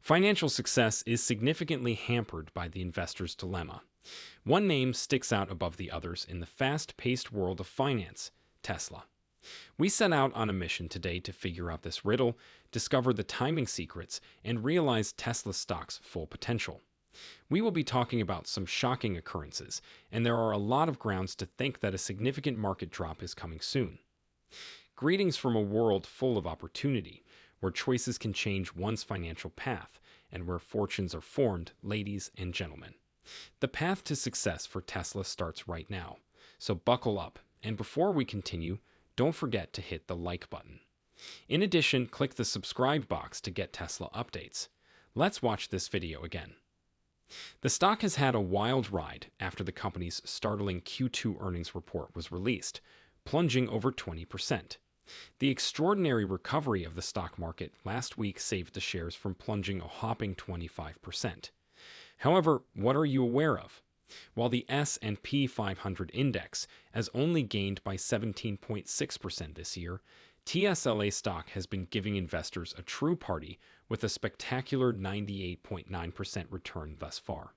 Financial success is significantly hampered by the investor's dilemma. One name sticks out above the others in the fast-paced world of finance: Tesla. We set out on a mission today to figure out this riddle, discover the timing secrets, and realize Tesla stock's full potential. We will be talking about some shocking occurrences, and there are a lot of grounds to think that a significant market drop is coming soon. Greetings from a world full of opportunity, where choices can change one's financial path, and where fortunes are formed, ladies and gentlemen. The path to success for Tesla starts right now, so buckle up, and before we continue, don't forget to hit the like button. In addition, click the subscribe box to get Tesla updates. Let's watch this video again. The stock has had a wild ride after the company's startling Q2 earnings report was released, plunging over 20%. The extraordinary recovery of the stock market last week saved the shares from plunging a whopping 25%. However, what are you aware of? While the S&P 500 index has only gained by 17.6% this year, tsla stock has been giving investors a true party with a spectacular 98.9% return thus far.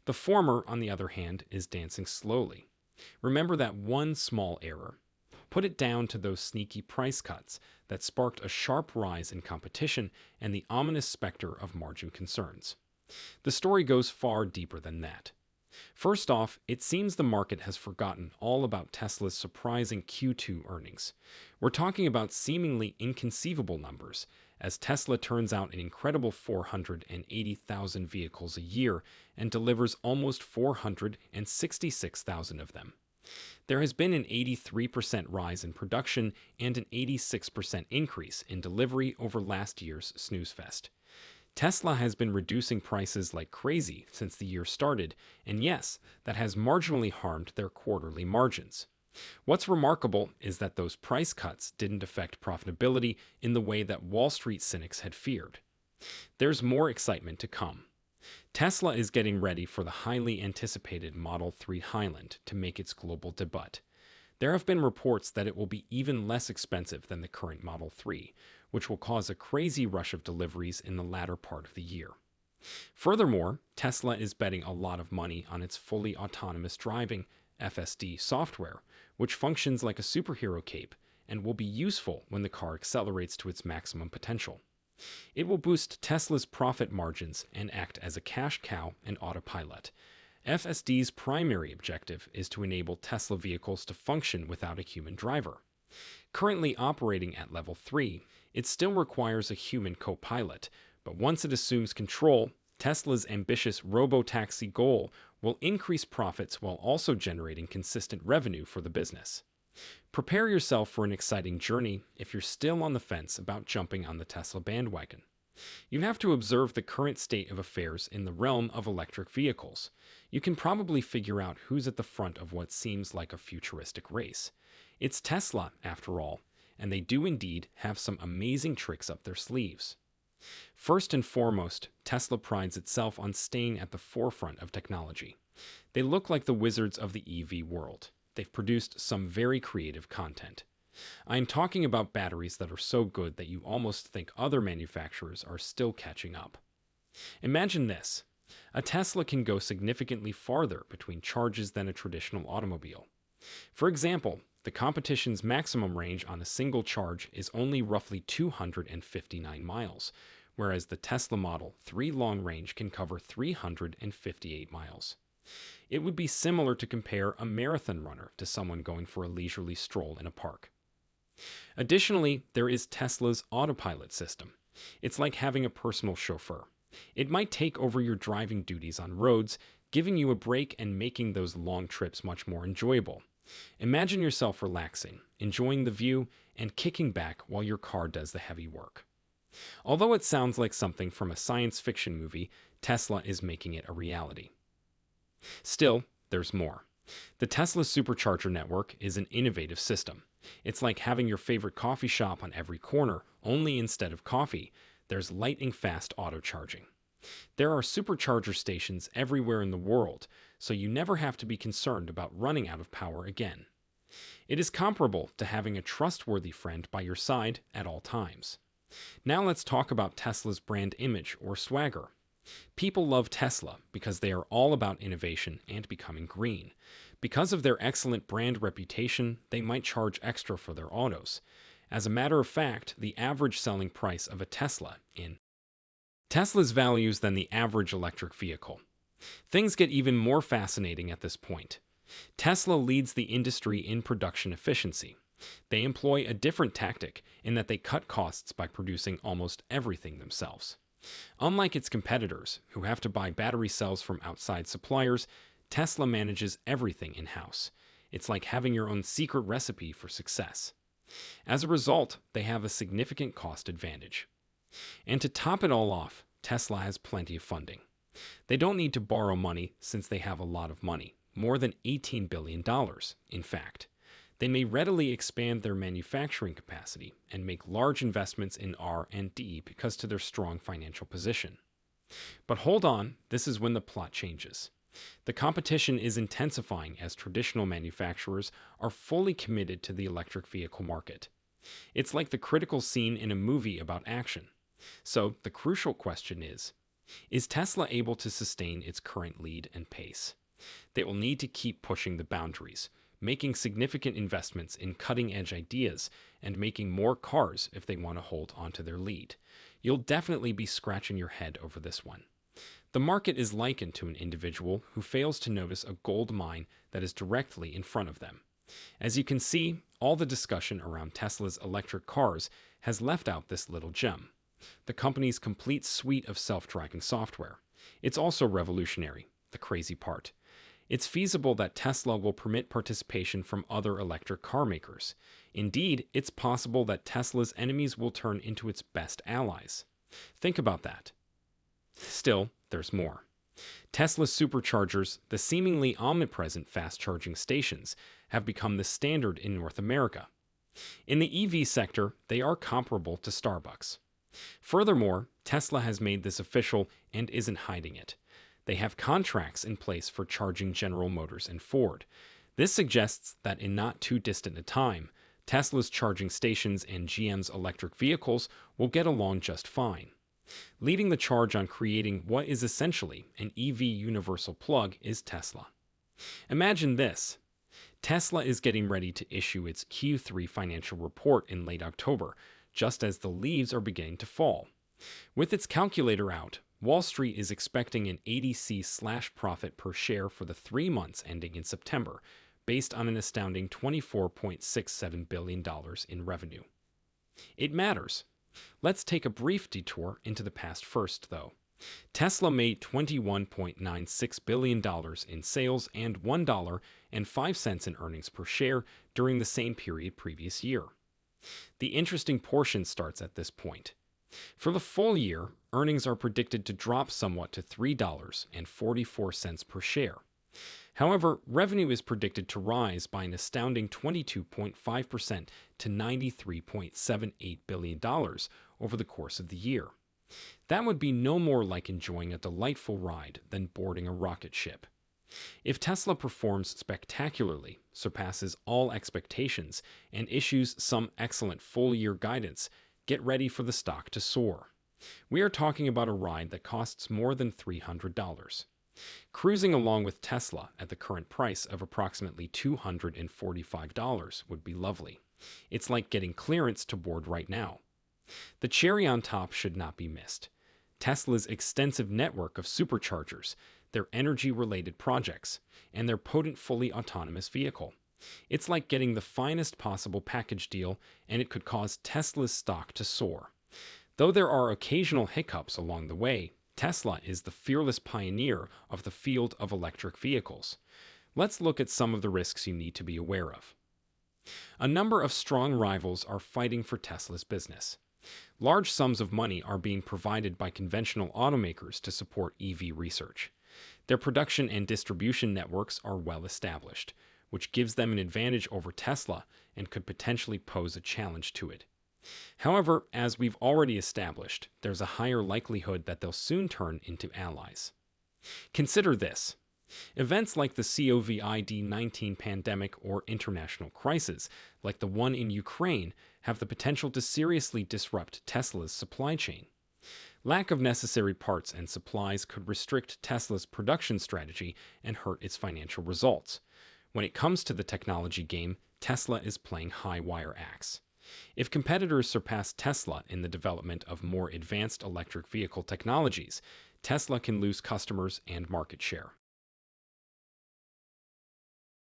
The former, on the other hand, is dancing slowly. Remember that one small error. Put it down to those sneaky price cuts that sparked a sharp rise in competition and the ominous specter of margin concerns. The story goes far deeper than that. First off, it seems the market has forgotten all about Tesla's surprising Q2 earnings. We're talking about seemingly inconceivable numbers, as Tesla turns out an incredible 480,000 vehicles a year and delivers almost 466,000 of them. There has been an 83% rise in production and an 86% increase in delivery over last year's snooze fest. Tesla has been reducing prices like crazy since the year started, and yes, that has marginally harmed their quarterly margins. What's remarkable is that those price cuts didn't affect profitability in the way that Wall Street cynics had feared. There's more excitement to come. Tesla is getting ready for the highly anticipated Model 3 Highland to make its global debut. There have been reports that it will be even less expensive than the current Model 3, which will cause a crazy rush of deliveries in the latter part of the year. Furthermore, Tesla is betting a lot of money on its fully autonomous driving (FSD) software, which functions like a superhero cape and will be useful when the car accelerates to its maximum potential. It will boost Tesla's profit margins and act as a cash cow and autopilot. FSD's primary objective is to enable Tesla vehicles to function without a human driver. Currently operating at level 3, it still requires a human co-pilot, but once it assumes control, Tesla's ambitious robo-taxi goal will increase profits while also generating consistent revenue for the business. Prepare yourself for an exciting journey if you're still on the fence about jumping on the Tesla bandwagon. You have to observe the current state of affairs in the realm of electric vehicles. You can probably figure out who's at the front of what seems like a futuristic race. It's Tesla, after all, and they do indeed have some amazing tricks up their sleeves. First and foremost, Tesla prides itself on staying at the forefront of technology. They look like the wizards of the EV world. They've produced some very creative content. I am talking about batteries that are so good that you almost think other manufacturers are still catching up. Imagine this. A Tesla can go significantly farther between charges than a traditional automobile. For example, the competition's maximum range on a single charge is only roughly 259 miles, whereas the Tesla Model 3 long range can cover 358 miles. It would be similar to compare a marathon runner to someone going for a leisurely stroll in a park. Additionally, there is Tesla's autopilot system. It's like having a personal chauffeur. It might take over your driving duties on roads, giving you a break and making those long trips much more enjoyable. Imagine yourself relaxing, enjoying the view, and kicking back while your car does the heavy work. Although it sounds like something from a science fiction movie, Tesla is making it a reality. Still, there's more. The Tesla Supercharger network is an innovative system. It's like having your favorite coffee shop on every corner, only instead of coffee, there's lightning-fast auto-charging. There are supercharger stations everywhere in the world, so you never have to be concerned about running out of power again. It is comparable to having a trustworthy friend by your side at all times. Now let's talk about Tesla's brand image or swagger. People love Tesla because they are all about innovation and becoming green. Because of their excellent brand reputation, they might charge extra for their autos. As a matter of fact, the average selling price of a Tesla in Tesla's values than the average electric vehicle. Things get even more fascinating at this point. Tesla leads the industry in production efficiency. They employ a different tactic in that they cut costs by producing almost everything themselves. Unlike its competitors, who have to buy battery cells from outside suppliers, Tesla manages everything in-house. It's like having your own secret recipe for success. As a result, they have a significant cost advantage. And to top it all off, Tesla has plenty of funding. They don't need to borrow money since they have a lot of money, more than $18 billion, in fact. They may readily expand their manufacturing capacity and make large investments in R&D because of their strong financial position. But hold on, this is when the plot changes. The competition is intensifying as traditional manufacturers are fully committed to the electric vehicle market. It's like the critical scene in a movie about action. So the crucial question is Tesla able to sustain its current lead and pace? They will need to keep pushing the boundaries, making significant investments in cutting-edge ideas, and making more cars if they want to hold onto their lead. You'll definitely be scratching your head over this one. The market is likened to an individual who fails to notice a gold mine that is directly in front of them. As you can see, all the discussion around Tesla's electric cars has left out this little gem: the company's complete suite of self-driving software. It's also revolutionary, the crazy part. It's feasible that Tesla will permit participation from other electric car makers. Indeed, it's possible that Tesla's enemies will turn into its best allies. Think about that. Still, there's more. Tesla's superchargers, the seemingly omnipresent fast-charging stations, have become the standard in North America. In the EV sector, they are comparable to Starbucks. Furthermore, Tesla has made this official and isn't hiding it. They have contracts in place for charging General Motors and Ford. This suggests that in not too distant a time, Tesla's charging stations and GM's electric vehicles will get along just fine. Leading the charge on creating what is essentially an EV universal plug is Tesla. Imagine this. Tesla is getting ready to issue its Q3 financial report in late October, just as the leaves are beginning to fall. With its calculator out, Wall Street is expecting an ADC/profit per share for the 3 months ending in September, based on an astounding $24.67 billion in revenue. It matters. Let's take a brief detour into the past first, though. Tesla made $21.96 billion in sales and $1.05 in earnings per share during the same period previous year. The interesting portion starts at this point. For the full year, earnings are predicted to drop somewhat to $3.44 per share. However, revenue is predicted to rise by an astounding 22.5% to $93.78 billion over the course of the year. That would be no more like enjoying a delightful ride than boarding a rocket ship. If Tesla performs spectacularly, surpasses all expectations, and issues some excellent full-year guidance, get ready for the stock to soar. We are talking about a ride that costs more than $300. Cruising along with Tesla at the current price of approximately $245 would be lovely. It's like getting clearance to board right now. The cherry on top should not be missed. Tesla's extensive network of superchargers, their energy-related projects, and their potent fully autonomous vehicle. It's like getting the finest possible package deal, and it could cause Tesla's stock to soar. Though there are occasional hiccups along the way, Tesla is the fearless pioneer of the field of electric vehicles. Let's look at some of the risks you need to be aware of. A number of strong rivals are fighting for Tesla's business. Large sums of money are being provided by conventional automakers to support EV research. Their production and distribution networks are well established, which gives them an advantage over Tesla and could potentially pose a challenge to it. However, as we've already established, there's a higher likelihood that they'll soon turn into allies. Consider this. Events like the COVID-19 pandemic or international crisis, like the one in Ukraine, have the potential to seriously disrupt Tesla's supply chain. Lack of necessary parts and supplies could restrict Tesla's production strategy and hurt its financial results. When it comes to the technology game, Tesla is playing high wire axe. If competitors surpass Tesla in the development of more advanced electric vehicle technologies, Tesla can lose customers and market share.